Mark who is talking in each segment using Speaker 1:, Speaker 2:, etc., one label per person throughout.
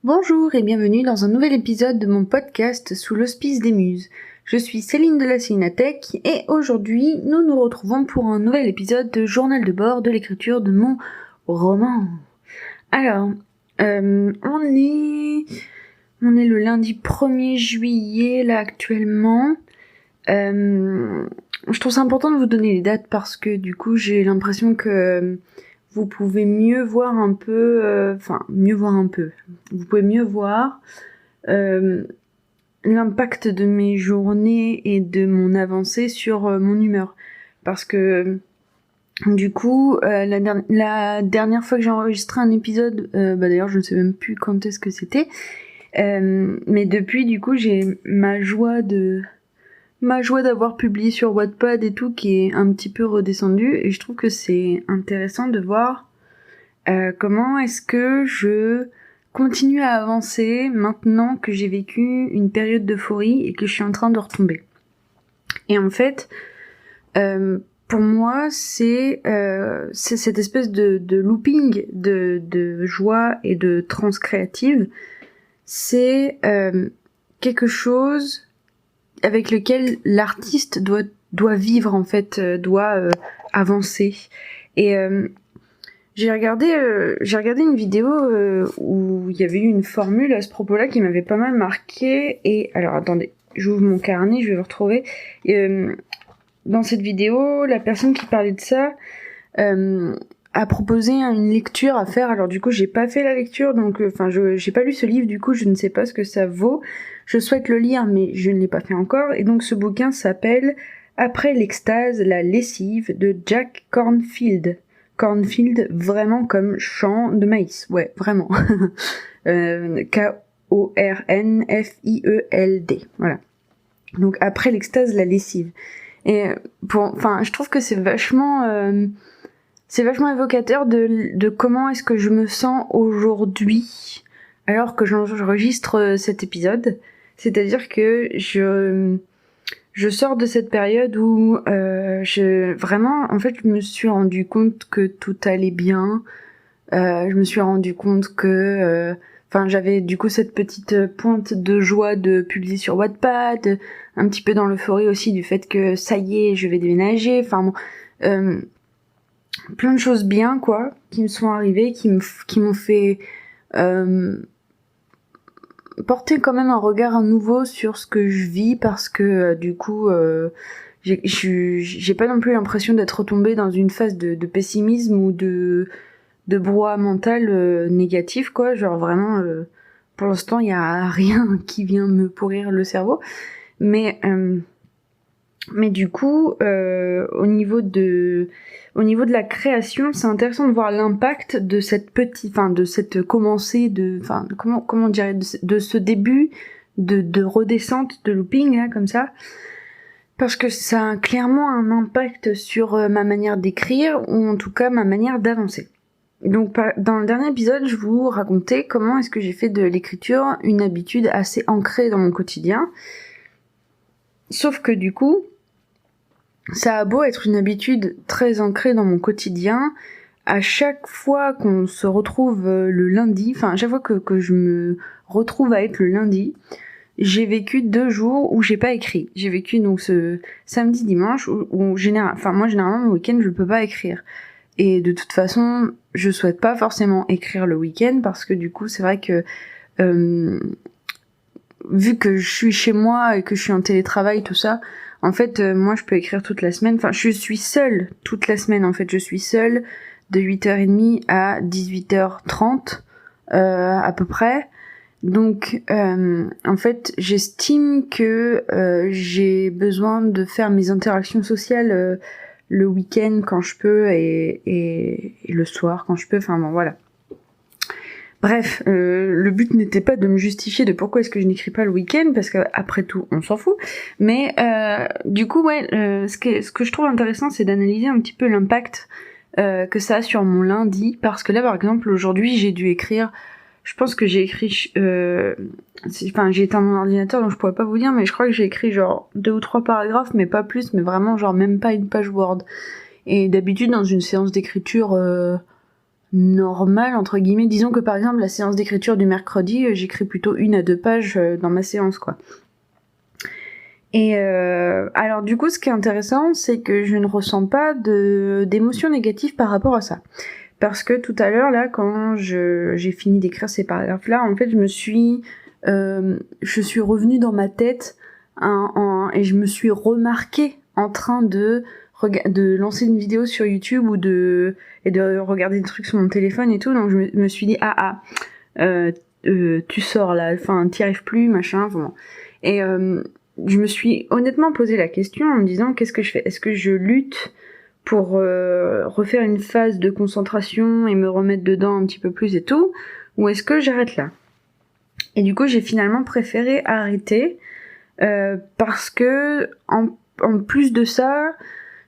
Speaker 1: Bonjour et bienvenue dans un nouvel épisode de mon podcast sous l'auspice des Muses. Je suis Céline de la Célinatech et aujourd'hui nous nous retrouvons pour un nouvel épisode de journal de bord de l'écriture de mon roman. Alors, on est le lundi 1er juillet là actuellement. Je trouve ça important de vous donner les dates parce que du coup j'ai l'impression que vous pouvez mieux voir un peu, vous pouvez mieux voir l'impact de mes journées et de mon avancée sur mon humeur. Parce que du coup, la dernière fois que j'ai enregistré un épisode, d'ailleurs je ne sais même plus quand est-ce que c'était, mais depuis du coup j'ai ma joie d'avoir publié sur Wattpad et tout qui est un petit peu redescendue, et je trouve que c'est intéressant de voir comment est-ce que je continue à avancer maintenant que j'ai vécu une période d'euphorie et que je suis en train de retomber. Et en fait, pour moi, c'est cette espèce de looping de joie et de transe créative. C'est quelque chose avec lequel l'artiste doit vivre en fait, doit avancer. Et j'ai regardé une vidéo où il y avait eu une formule à ce propos-là qui m'avait pas mal marqué. Et alors attendez, j'ouvre mon carnet, je vais le retrouver. Dans cette vidéo, la personne qui parlait de ça a proposé une lecture à faire. Alors du coup, j'ai pas fait la lecture, donc j'ai pas lu ce livre, du coup, je ne sais pas ce que ça vaut. Je souhaite le lire, mais je ne l'ai pas fait encore. Et donc ce bouquin s'appelle Après l'extase, la lessive de Jack Kornfield. Cornfield, vraiment comme champ de maïs, ouais, vraiment. Kornfield, voilà. Donc après l'extase, la lessive. Et je trouve que c'est vachement évocateur de comment est-ce que je me sens aujourd'hui, alors que j'enregistre cet épisode. C'est-à-dire que je sors de cette période où je me suis rendu compte que tout allait bien. Je me suis rendu compte que j'avais du coup cette petite pointe de joie de publier sur Wattpad, un petit peu dans l'euphorie aussi du fait que ça y est, je vais déménager. Plein de choses bien quoi qui me sont arrivées, qui m'ont fait porter quand même un regard nouveau sur ce que je vis, parce que du coup j'ai pas non plus l'impression d'être retombée dans une phase de pessimisme ou de brouhaha mental négatif quoi, genre vraiment pour l'instant il y a rien qui vient me pourrir le cerveau, mais du coup au niveau de la création, c'est intéressant de voir l'impact de cette commencée comment dirais de ce début de redescente, de looping là comme ça, parce que ça a clairement un impact sur ma manière d'écrire, ou en tout cas ma manière d'avancer. Donc dans le dernier épisode, je vous racontais comment est-ce que j'ai fait de l'écriture une habitude assez ancrée dans mon quotidien. Sauf que du coup, ça a beau être une habitude très ancrée dans mon quotidien, à chaque fois qu'on se retrouve le lundi, à chaque fois que je me retrouve à être le lundi, j'ai vécu 2 jours où j'ai pas écrit. J'ai vécu donc ce samedi, dimanche, où généralement le week-end je peux pas écrire. Et de toute façon, je souhaite pas forcément écrire le week-end, parce que du coup c'est vrai que vu que je suis chez moi et que je suis en télétravail, tout ça, en fait moi je peux écrire toute la semaine. Je suis seule toute la semaine en fait. Je suis seule de 8h30 à 18h30 à peu près. Donc en fait j'estime que j'ai besoin de faire mes interactions sociales le week-end quand je peux, et le soir quand je peux, voilà. Bref, le but n'était pas de me justifier de pourquoi est-ce que je n'écris pas le week-end, parce que après tout on s'en fout, mais du coup ce que je trouve intéressant, c'est d'analyser un petit peu l'impact que ça a sur mon lundi, parce que là par exemple aujourd'hui j'ai dû écrire, je pense que j'ai écrit j'ai éteint mon ordinateur donc je pourrais pas vous dire, mais je crois que j'ai écrit genre 2 ou 3 paragraphes, mais pas plus, mais vraiment genre même pas une page Word. Et d'habitude dans une séance d'écriture normale entre guillemets. Disons que par exemple la séance d'écriture du mercredi, j'écris plutôt 1 à 2 pages dans ma séance, quoi. Et alors du coup, ce qui est intéressant, c'est que je ne ressens pas d'émotions négatives par rapport à ça. Parce que tout à l'heure, là, quand j'ai fini d'écrire ces paragraphes-là, en fait, je suis revenue dans ma tête et je me suis remarquée en train de lancer une vidéo sur YouTube et de regarder des trucs sur mon téléphone et tout. Donc je me suis dit, tu sors là, enfin, t'y arrives plus, machin, vraiment. Et je me suis honnêtement posé la question en me disant, qu'est-ce que je fais ? Est-ce que je lutte pour refaire une phase de concentration et me remettre dedans un petit peu plus et tout, ou est-ce que j'arrête là ? Et du coup, j'ai finalement préféré arrêter parce que en plus de ça,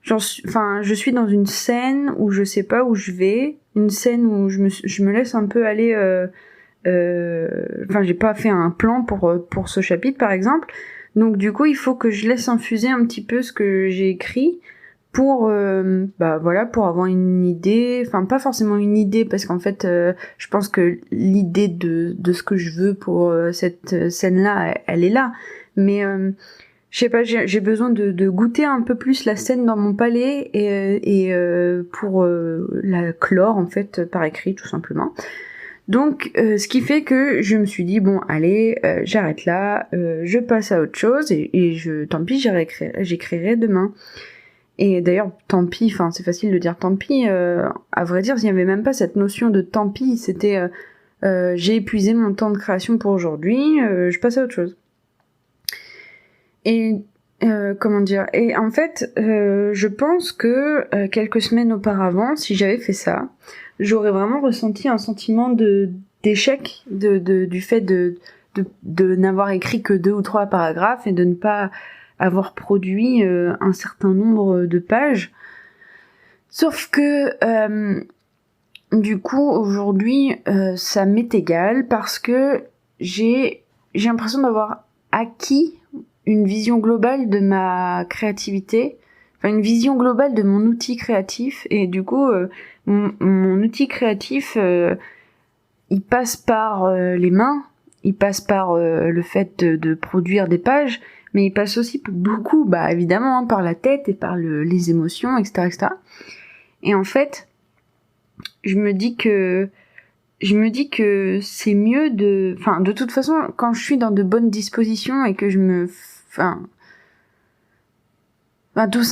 Speaker 1: je suis dans une scène où je sais pas où je vais, une scène où je me laisse un peu aller. J'ai pas fait un plan pour ce chapitre par exemple, donc du coup il faut que je laisse infuser un petit peu ce que j'ai écrit pour pour avoir une idée, enfin pas forcément une idée parce qu'en fait je pense que l'idée de ce que je veux pour cette scène là elle est là, mais je sais pas, j'ai besoin de goûter un peu plus la scène dans mon palais et pour la clore en fait par écrit tout simplement. Donc ce qui fait que je me suis dit bon allez j'arrête là, je passe à autre chose et tant pis j'écrirai demain. Et d'ailleurs, tant pis, enfin c'est facile de dire tant pis, à vrai dire, il n'y avait même pas cette notion de tant pis, c'était j'ai épuisé mon temps de création pour aujourd'hui, je passe à autre chose. Et comment dire ? Et en fait, je pense que quelques semaines auparavant, si j'avais fait ça, j'aurais vraiment ressenti un sentiment d'échec du fait de n'avoir écrit que 2 ou 3 paragraphes et de ne pas avoir produit un certain nombre de pages. Sauf que du coup aujourd'hui ça m'est égal parce que j'ai l'impression d'avoir acquis une vision globale de ma créativité, enfin une vision globale de mon outil créatif, et du coup mon outil créatif il passe par les mains, il passe par le fait de produire des pages, mais il passe aussi beaucoup, évidemment, par la tête et par les émotions, etc., etc. Et en fait, je me dis que c'est mieux de toute façon, quand je suis dans de bonnes dispositions et que tout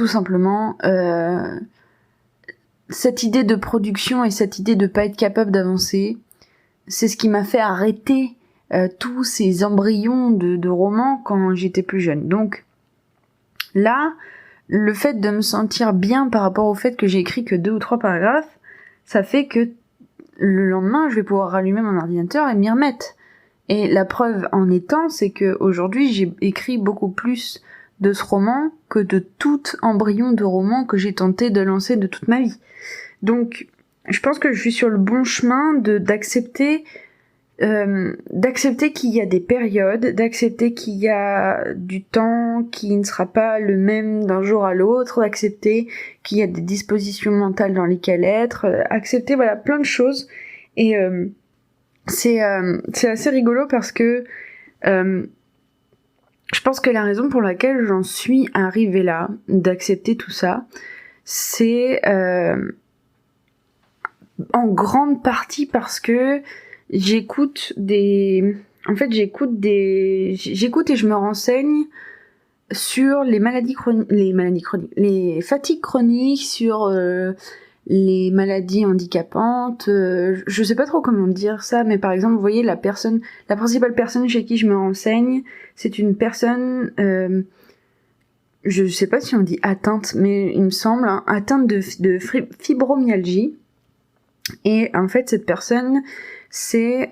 Speaker 1: simplement, cette idée de production et cette idée de pas être capable d'avancer, c'est ce qui m'a fait arrêter tous ces embryons de romans quand j'étais plus jeune. Donc là, le fait de me sentir bien par rapport au fait que j'ai écrit que 2 ou 3 paragraphes, ça fait que le lendemain, je vais pouvoir rallumer mon ordinateur et m'y remettre. Et la preuve en étant, c'est que aujourd'hui, j'ai écrit beaucoup plus de ce roman que de tout embryon de roman que j'ai tenté de lancer de toute ma vie. Donc, je pense que je suis sur le bon chemin d'accepter qu'il y a des périodes, d'accepter qu'il y a du temps qui ne sera pas le même d'un jour à l'autre, d'accepter qu'il y a des dispositions mentales dans lesquelles être, accepter plein de choses. Et c'est assez rigolo parce que je pense que la raison pour laquelle j'en suis arrivée là, d'accepter tout ça, c'est en grande partie parce que j'écoute et je me renseigne sur les fatigues chroniques, sur les maladies handicapantes, je sais pas trop comment dire ça, mais par exemple, vous voyez, la principale personne chez qui je me renseigne, c'est une personne, je sais pas si on dit atteinte, mais il me semble, atteinte de fibromyalgie. Et en fait, cette personne, c'est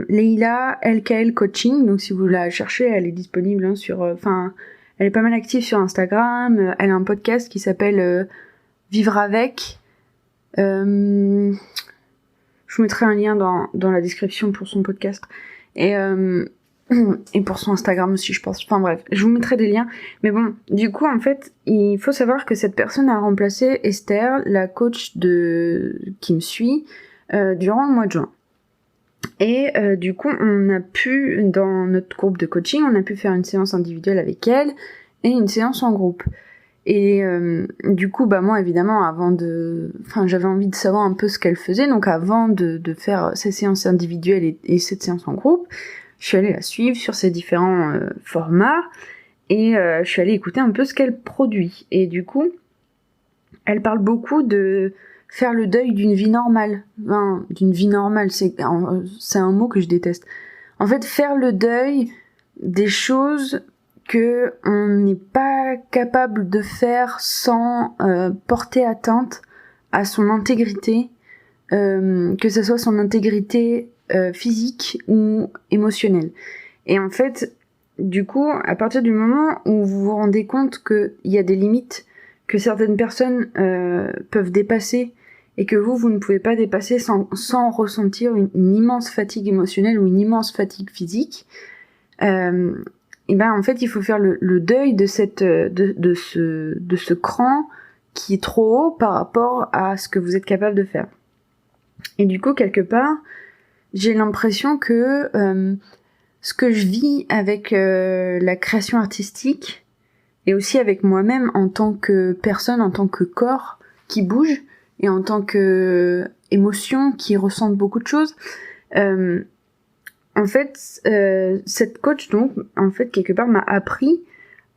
Speaker 1: Leila LKL Coaching. Donc si vous la cherchez, elle est disponible elle est pas mal active sur Instagram. Elle a un podcast qui s'appelle Vivre avec. Je vous mettrai un lien dans la description pour son podcast. Et Et pour son Instagram aussi, je pense. Enfin bref, je vous mettrai des liens. Mais bon, du coup, en fait, il faut savoir que cette personne a remplacé Esther, la coach qui me suit, durant le mois de juin. Et du coup, on a pu, dans notre groupe de coaching, on a pu faire une séance individuelle avec elle et une séance en groupe. Et du coup, moi, évidemment, j'avais envie de savoir un peu ce qu'elle faisait. Donc, avant de faire ces séances individuelles et cette séance en groupe, je suis allée la suivre sur ses différents formats et je suis allée écouter un peu ce qu'elle produit. Et du coup, elle parle beaucoup de faire le deuil d'une vie normale. Enfin, d'une vie normale, c'est un mot que je déteste. En fait, faire le deuil des choses que on n'est pas capable de faire sans porter atteinte à son intégrité, que ce soit son intégrité physique ou émotionnelle. Et en fait, du coup, à partir du moment où vous vous rendez compte qu'il y a des limites que certaines personnes peuvent dépasser et que vous ne pouvez pas dépasser sans ressentir une immense fatigue émotionnelle ou une immense fatigue physique, et en fait, il faut faire le deuil de ce cran qui est trop haut par rapport à ce que vous êtes capable de faire. Et du coup, quelque part, j'ai l'impression que ce que je vis avec la création artistique et aussi avec moi-même en tant que personne, en tant que corps qui bouge et en tant que émotion qui ressent beaucoup de choses, en fait, cette coach, donc, en fait, quelque part, m'a appris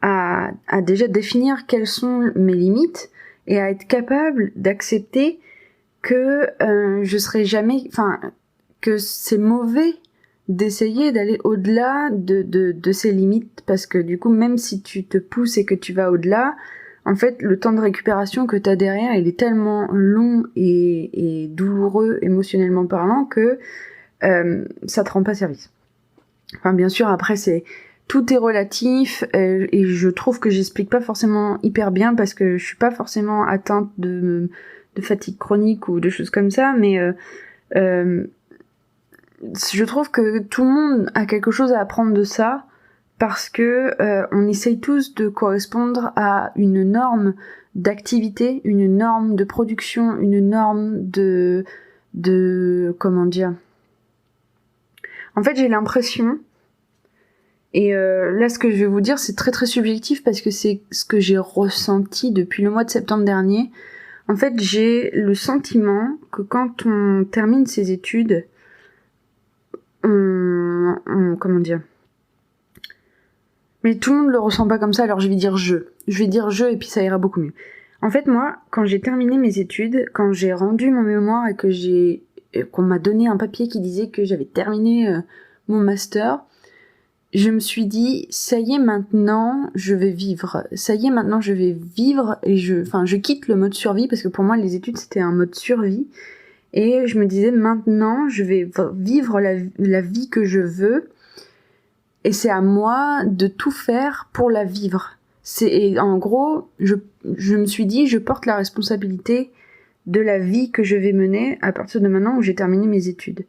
Speaker 1: à déjà définir quelles sont mes limites et à être capable d'accepter que je serai jamais... Enfin, que c'est mauvais d'essayer d'aller au-delà de ces limites, parce que du coup, même si tu te pousses et que tu vas au-delà, en fait, le temps de récupération que t'as derrière, il est tellement long et douloureux émotionnellement parlant que ça te rend pas service. Enfin, bien sûr, après, tout est relatif, et je trouve que j'explique pas forcément hyper bien parce que je suis pas forcément atteinte de fatigue chronique ou de choses comme ça, mais je trouve que tout le monde a quelque chose à apprendre de ça, parce que on essaye tous de correspondre à une norme d'activité, une norme de production, une norme de comment dire. En fait, j'ai l'impression, et là ce que je vais vous dire c'est très très subjectif parce que c'est ce que j'ai ressenti depuis le mois de septembre dernier. En fait, j'ai le sentiment que quand on termine ses études, comment dire, mais tout le monde le ressent pas comme ça, alors je vais dire je et puis ça ira beaucoup mieux. En fait, moi, quand j'ai terminé mes études, quand j'ai rendu mon mémoire et qu'on m'a donné un papier qui disait que j'avais terminé mon master, je me suis dit, ça y est, maintenant, je vais vivre. Ça y est, maintenant, je vais vivre et je quitte le mode survie parce que pour moi, les études, c'était un mode survie. Et je me disais, maintenant, je vais vivre la vie que je veux. Et c'est à moi de tout faire pour la vivre. Et en gros, je me suis dit, je porte la responsabilité de la vie que je vais mener à partir de maintenant où j'ai terminé mes études.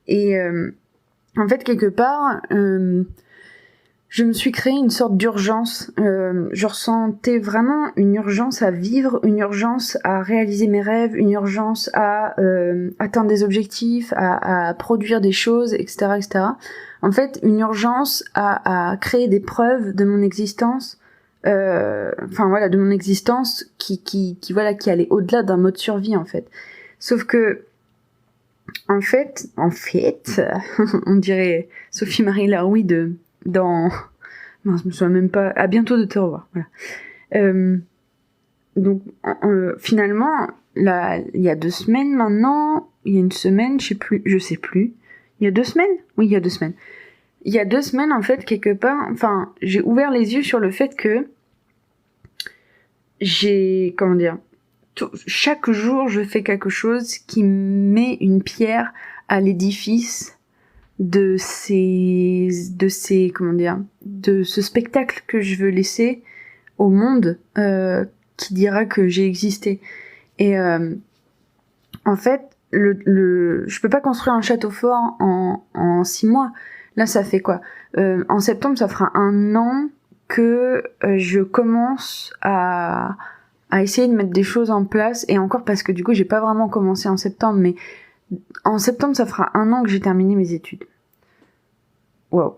Speaker 1: Et en fait, quelque part, je me suis créé une sorte d'urgence. Je ressentais vraiment une urgence à vivre, une urgence à réaliser mes rêves, une urgence à atteindre des objectifs, à produire des choses, etc., etc. En fait, une urgence à créer des preuves de mon existence, de mon existence qui allait au-delà d'un mode survie, en fait. Sauf que, en fait, on dirait Sophie-Marie Laroui dans... Non, je me souviens même pas... À bientôt de te revoir, voilà. Donc, finalement, là, il y a 2 semaines maintenant, il y a une semaine, je sais plus. Il y a 2 semaines ? Oui, il y a 2 semaines. Il y a 2 semaines, en fait, quelque part, j'ai ouvert les yeux sur le fait que chaque jour, je fais quelque chose qui met une pierre à l'édifice de ce spectacle que je veux laisser au monde, qui dira que j'ai existé. Et en fait, je peux pas construire un château fort en 6 mois. là ça fait quoi, en septembre ça fera 1 an que je commence à essayer de mettre des choses en place, et encore parce que du coup j'ai pas vraiment commencé en septembre, mais en septembre ça fera 1 an que j'ai terminé mes études. Wow.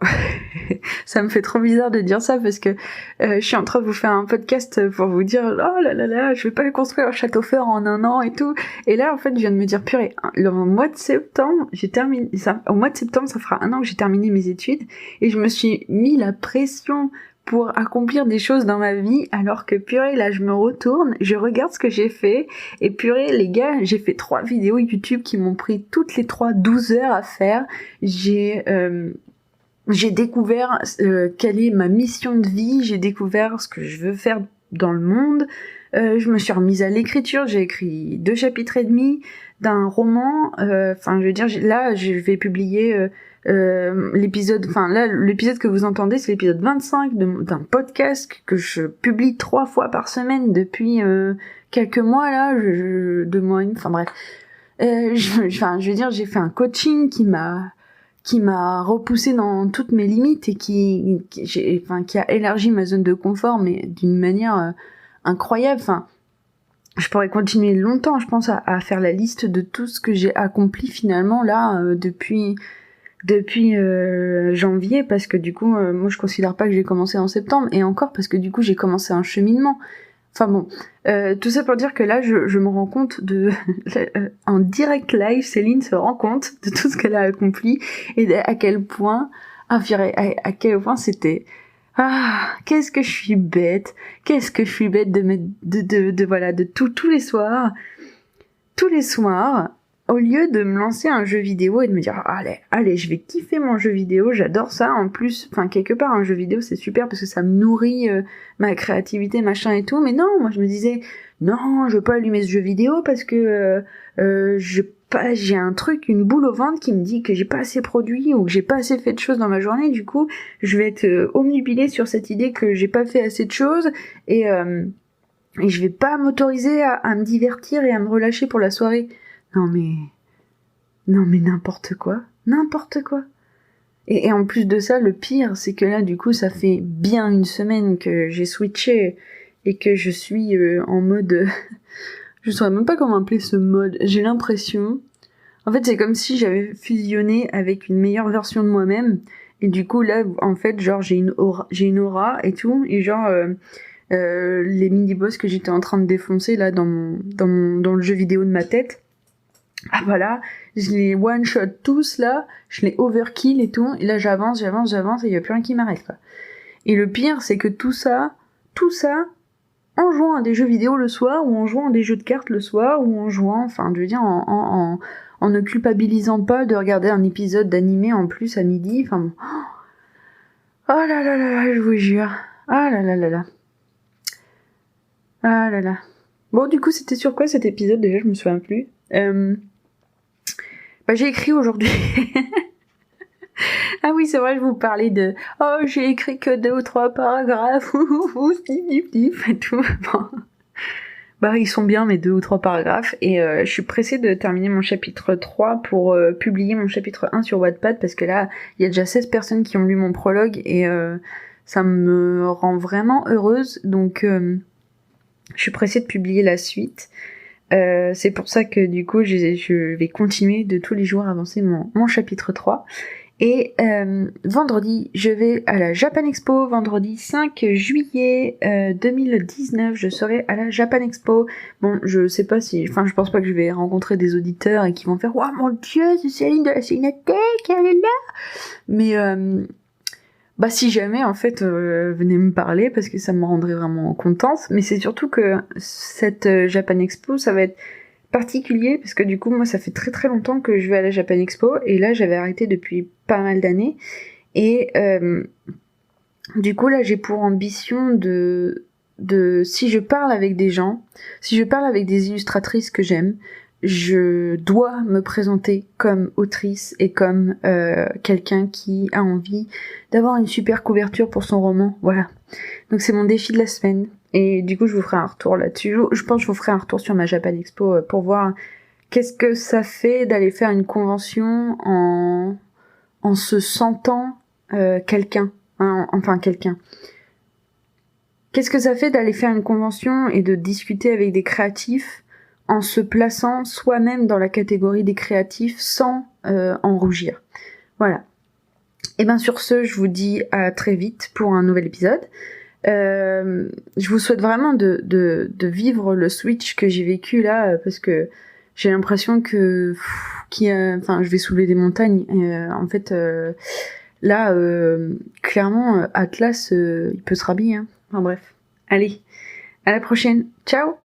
Speaker 1: Ça me fait trop bizarre de dire ça parce que je suis en train de vous faire un podcast pour vous dire oh là là là, je vais pas construire un château fort en 1 an et tout. Et là en fait je viens de me dire purée, au mois de septembre au mois de septembre ça fera 1 an que j'ai terminé mes études, et je me suis mis la pression pour accomplir des choses dans ma vie, alors que purée là je me retourne, je regarde ce que j'ai fait, et purée les gars, j'ai fait 3 vidéos YouTube qui m'ont pris toutes les 3 12 heures à faire. J'ai découvert quelle est ma mission de vie, j'ai découvert ce que je veux faire dans le monde, je me suis remise à l'écriture, j'ai écrit 2 chapitres et demi d'un roman, enfin je veux dire, là je vais publier l'épisode que vous entendez, c'est l'épisode 25 d'un podcast que je publie 3 fois par semaine depuis quelques mois là, 2 mois et demi, enfin bref. Je veux dire, j'ai fait un coaching qui m'a repoussé dans toutes mes limites et qui a élargi ma zone de confort, mais d'une manière incroyable. Enfin, je pourrais continuer longtemps, je pense, à faire la liste de tout ce que j'ai accompli finalement là depuis janvier, parce que du coup, moi je considère pas que j'ai commencé en septembre, et encore parce que du coup j'ai commencé un cheminement. Enfin bon, tout ça pour dire que là, je me rends compte en direct live, Céline se rend compte de tout ce qu'elle a accompli, et à quel point, à quel point c'était, qu'est-ce que je suis bête de mettre, voilà, de tous les soirs, au lieu de me lancer un jeu vidéo et de me dire allez, je vais kiffer mon jeu vidéo, j'adore ça. En plus, enfin quelque part un jeu vidéo c'est super parce que ça me nourrit ma créativité, machin et tout. Mais non, moi je me disais non, je veux pas allumer ce jeu vidéo parce que j'ai un truc, une boule au ventre qui me dit que j'ai pas assez produit ou que j'ai pas assez fait de choses dans ma journée. Du coup, je vais être omnubilée sur cette idée que j'ai pas fait assez de choses, et je vais pas m'autoriser à me divertir et à me relâcher pour la soirée. Non mais n'importe quoi. Et en plus de ça, le pire, c'est que là, du coup, ça fait bien 1 semaine que j'ai switché et que je suis en mode... je saurais même pas comment appeler ce mode. J'ai l'impression... En fait, c'est comme si j'avais fusionné avec une meilleure version de moi-même. Et du coup, là, en fait, genre, j'ai une aura et tout. Et genre... les mini-boss que j'étais en train de défoncer, là, dans le jeu vidéo de ma tête... voilà, je les one-shot tous là, je les overkill et tout, et là j'avance, et il y a plus rien qui m'arrête quoi. Et le pire, c'est que tout ça, en jouant à des jeux vidéo le soir, ou en jouant à des jeux de cartes le soir, ou en jouant, enfin je veux dire, en ne culpabilisant pas de regarder un épisode d'animé en plus à midi, enfin bon. Oh là là là là, je vous jure. Ah là là là là. Ah là là. Bon, du coup, c'était sur quoi cet épisode déjà, je me souviens plus. J'ai écrit aujourd'hui. Ah oui, c'est vrai, je vous parlais de « Oh, j'ai écrit que 2 ou 3 paragraphes, et tout. » Bon. Ils sont bien mes 2 ou 3 paragraphes, et je suis pressée de terminer mon chapitre 3 pour publier mon chapitre 1 sur Wattpad, parce que là, il y a déjà 16 personnes qui ont lu mon prologue, et ça me rend vraiment heureuse, donc je suis pressée de publier la suite. C'est pour ça que du coup je vais continuer de tous les jours avancer mon chapitre 3. Et vendredi, je vais à la Japan Expo, vendredi 5 juillet 2019, je serai à la Japan Expo. Bon, je sais pas si... Enfin, je pense pas que je vais rencontrer des auditeurs et qui vont faire « Waouh, mon Dieu, c'est Céline de la Cinéthèque, elle est là !» Mais si jamais, en fait, venez me parler, parce que ça me rendrait vraiment contente. Mais c'est surtout que cette Japan Expo, ça va être particulier, parce que du coup, moi, ça fait très très longtemps que je vais à la Japan Expo, et là, j'avais arrêté depuis pas mal d'années. Et du coup, là, j'ai pour ambition de si je parle avec des gens, si je parle avec des illustratrices que j'aime, je dois me présenter comme autrice et comme quelqu'un qui a envie d'avoir une super couverture pour son roman. Voilà. Donc c'est mon défi de la semaine. Et du coup, je vous ferai un retour là-dessus. Je pense que je vous ferai un retour sur ma Japan Expo pour voir qu'est-ce que ça fait d'aller faire une convention en en se sentant quelqu'un, hein, enfin quelqu'un. Qu'est-ce que ça fait d'aller faire une convention et de discuter avec des créatifs en se plaçant soi-même dans la catégorie des créatifs sans en rougir? Voilà. Et bien sur ce, je vous dis à très vite pour un nouvel épisode. Je vous souhaite vraiment de vivre le switch que j'ai vécu là, parce que j'ai l'impression que je vais soulever des montagnes. En fait, là, clairement, Atlas, il peut se rhabiller. Hein. Enfin bref. Allez, à la prochaine. Ciao!